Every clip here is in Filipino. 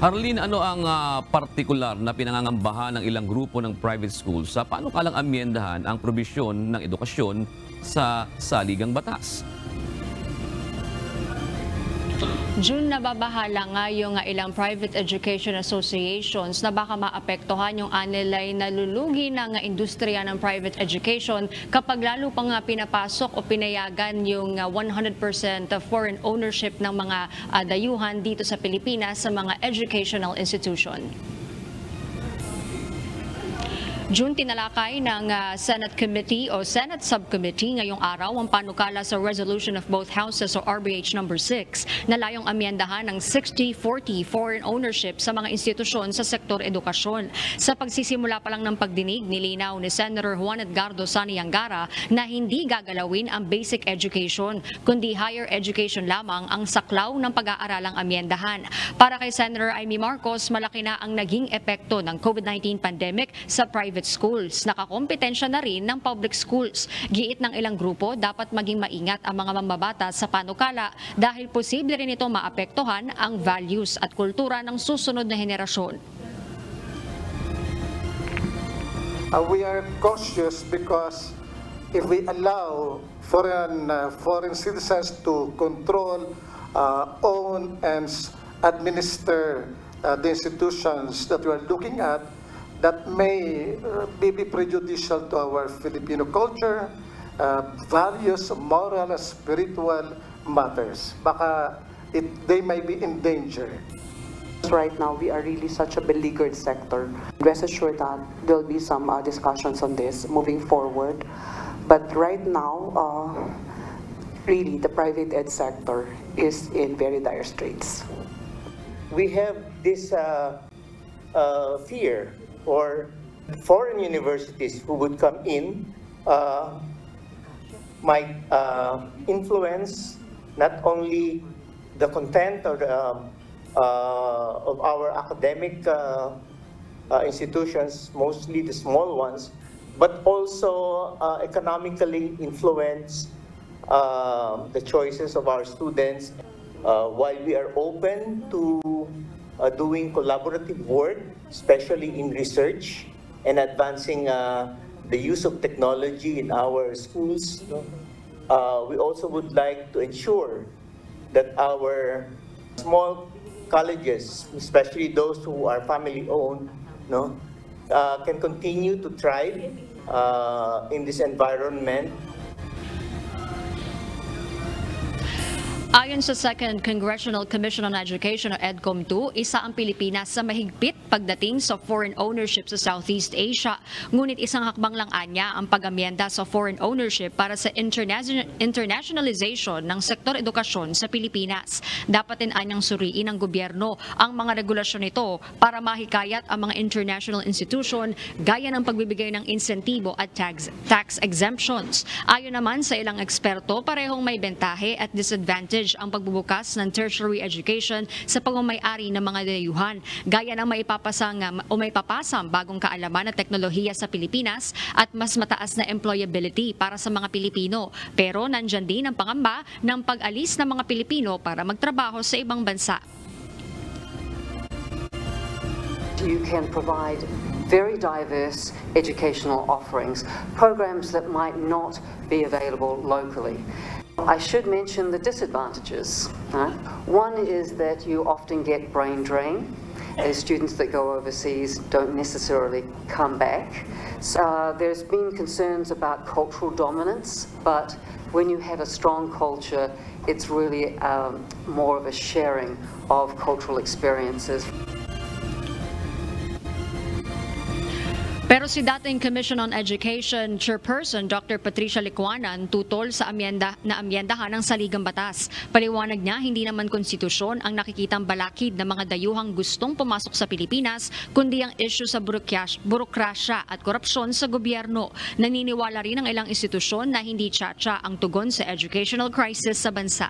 Arlene, ano ang partikular na pinangangambahan ng ilang grupo ng private schools sa paano kalang amyendahan ang probisyon ng edukasyon sa saligang batas? June, nababahala nga yung ilang private education associations na baka maapektuhan yung anilay nalulugi ng industriya ng private education kapag lalo pang pinapasok o pinayagan yung 100% foreign ownership ng mga dayuhan dito sa Pilipinas sa mga educational institution. June, tinalakay ng Senate Committee o Senate Subcommittee ngayong araw ang panukala sa Resolution of Both Houses o RBH number 6 na layong amyendahan ng 60-40 foreign ownership sa mga institusyon sa sektor edukasyon. Sa pagsisimula pa lang ng pagdinig, nilinaw ni Senator Juan Edgardo Sani Angara na hindi gagalawin ang basic education, kundi higher education lamang ang saklaw ng pag-aaralang amyendahan. Para kay Senator Amy Marcos, malaki na ang naging epekto ng COVID-19 pandemic sa private schools. Nakakompetensya na rin ng public schools. Giit ng ilang grupo, dapat maging maingat ang mga mamabata sa panukala dahil posible rin ito maapektuhan ang values at kultura ng susunod na henerasyon. We are cautious because if we allow foreign citizens to control, own, and administer the institutions that we are looking at, that may be prejudicial to our Filipino culture, values, moral, spiritual matters. Baka they may be in danger. Right now, we are really such a beleaguered sector. Rest assured that there'll be some discussions on this moving forward. But right now, really, the private ed sector is in very dire straits. We have this fear or foreign universities who would come in might influence not only the content or of our academic institutions, mostly the small ones, but also economically influence the choices of our students. While we are open to doing collaborative work, especially in research and advancing the use of technology in our schools, we also would like to ensure that our small colleges, especially those who are family-owned, can continue to thrive in this environment. Ayon sa Second Congressional Commission on Education o EDCOM2, isa ang Pilipinas sa mahigpit pagdating sa foreign ownership sa Southeast Asia. Ngunit isang hakbang lang anya ang pag-amyenda sa foreign ownership para sa internationalization ng sektor edukasyon sa Pilipinas. Dapat din anyang suriin ng gobyerno ang mga regulasyon nito para mahikayat ang mga international institution gaya ng pagbibigay ng insentibo at tax exemptions. Ayon naman sa ilang eksperto, parehong may bentahe at disadvantage ang pagbubukas ng tertiary education sa pagmamay-ari ng mga dayuhan, gaya ng maipapasang bagong kaalaman at teknolohiya sa Pilipinas at mas mataas na employability para sa mga Pilipino. Pero nandyan din ang pangamba ng pag-alis ng mga Pilipino para magtrabaho sa ibang bansa. You can provide very diverse educational offerings, programs that might not be available locally. I should mention the disadvantages. One is that you often get brain drain, as students that go overseas don't necessarily come back. There's been concerns about cultural dominance, but when you have a strong culture, it's really more of a sharing of cultural experiences. Pero si dating Commission on Education Chairperson Dr. Patricia Licuanan tutol sa amyendahan ng saligang batas. Paliwanag niya, hindi naman konstitusyon ang nakikitang balakid ng mga dayuhang gustong pumasok sa Pilipinas, kundi ang issue sa burokrasya at korupsyon sa gobyerno. Naniniwala rin ang ilang institusyon na hindi tsatsa ang tugon sa educational crisis sa bansa.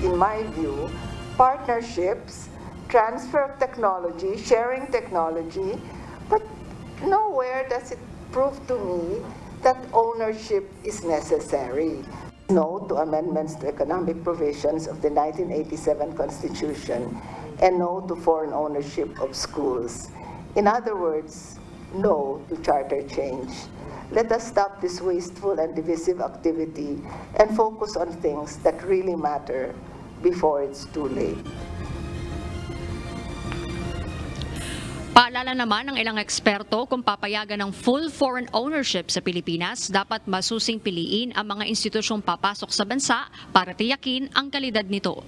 In my view, partnerships, transfer of technology, sharing technology, but nowhere does it prove to me that ownership is necessary. No to amendments to economic provisions of the 1987 Constitution, and no to foreign ownership of schools. In other words, no to charter change. Let us stop this wasteful and divisive activity and focus on things that really matter before it's too late. Paalala naman ng ilang eksperto kung papayagan ng full foreign ownership sa Pilipinas, dapat masusing piliin ang mga institusyong papasok sa bansa para tiyakin ang kalidad nito.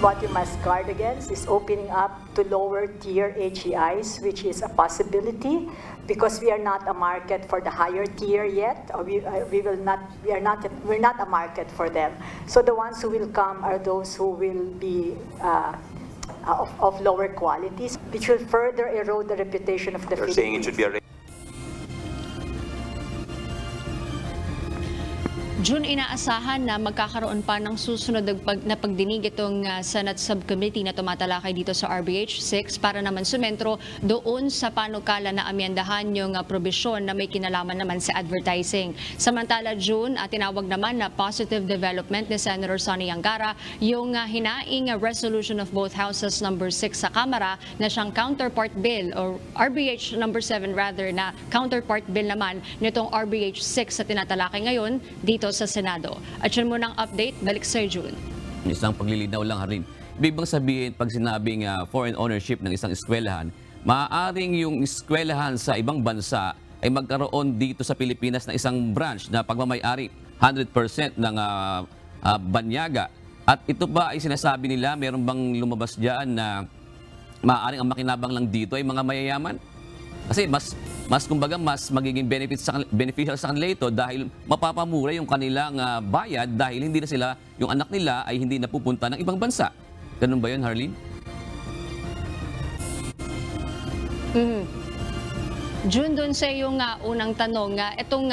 What you must guard against is opening up to lower tier HEIs, which is a possibility because we are not a market for the higher tier yet, or we're not a market for them. So the ones who will come are those who will be of lower qualities, which will further erode the reputation of the Philippines. Saying it should be a June, inaasahan na magkakaroon pa ng susunod na pagdinig itong Senate Subcommittee na tumatalakay dito sa RBH 6 para naman sumentro doon sa panukala na amyendahan yung probisyon na may kinalaman naman sa advertising. Samantala, June, tinawag naman na positive development ni Senator Sonny Angara yung hinaing resolution of both houses number 6 sa Kamara na siyang counterpart bill or RBH number 7 rather na counterpart bill naman nitong RBH 6 sa tinatalakay ngayon dito sa Senado. At yun muna ang update, balik sa June. Isang paglilinaw lang, Harleen. Ibig bang sabihin, pag sinabing foreign ownership ng isang eskwelahan, maaaring yung eskwelahan sa ibang bansa ay magkaroon dito sa Pilipinas na isang branch na pagmamay-ari 100% ng banyaga. At ito ba ay sinasabi nila, meron bang lumabas dyan na maaaring ang makinabang lang dito ay mga mayayaman? Kasi kumbaga mas magiging beneficial sa kanila ito dahil mapapamura yung kanilang bayad dahil hindi na sila, yung anak nila ay hindi na pupunta ng ibang bansa. Ganun ba yun, Harleen? June, doon sa yung unang tanong, itong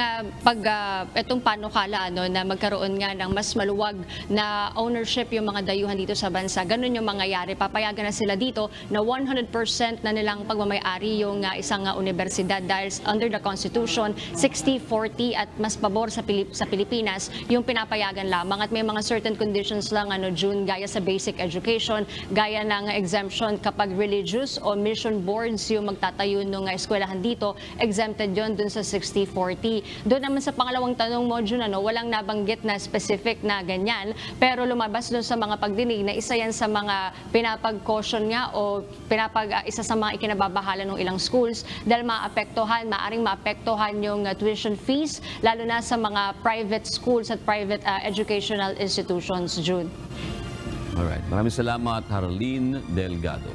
panukala na magkaroon nga ng mas maluwag na ownership yung mga dayuhan dito sa bansa, ganun yung mangyayari. Papayagan na sila dito na 100% na nilang pagmamay-ari yung isang universidad dahil under the Constitution, 60-40 at mas pabor sa Pilipinas yung pinapayagan lamang at may mga certain conditions lang, June, gaya sa basic education, gaya ng exemption kapag religious o mission boards yung magtatayo ng eskwelahan dito, exempted yon dun sa 60-40. Doon naman sa pangalawang tanong mo, June, walang nabanggit na specific na ganyan, pero lumabas doon sa mga pagdinig na isa yan sa mga pinapag-caution nga o isa sa mga ikinababahala ng ilang schools dahil maaring maapektuhan yung tuition fees, lalo na sa mga private schools at private educational institutions, June. Alright. Maraming salamat, Harleen Delgado.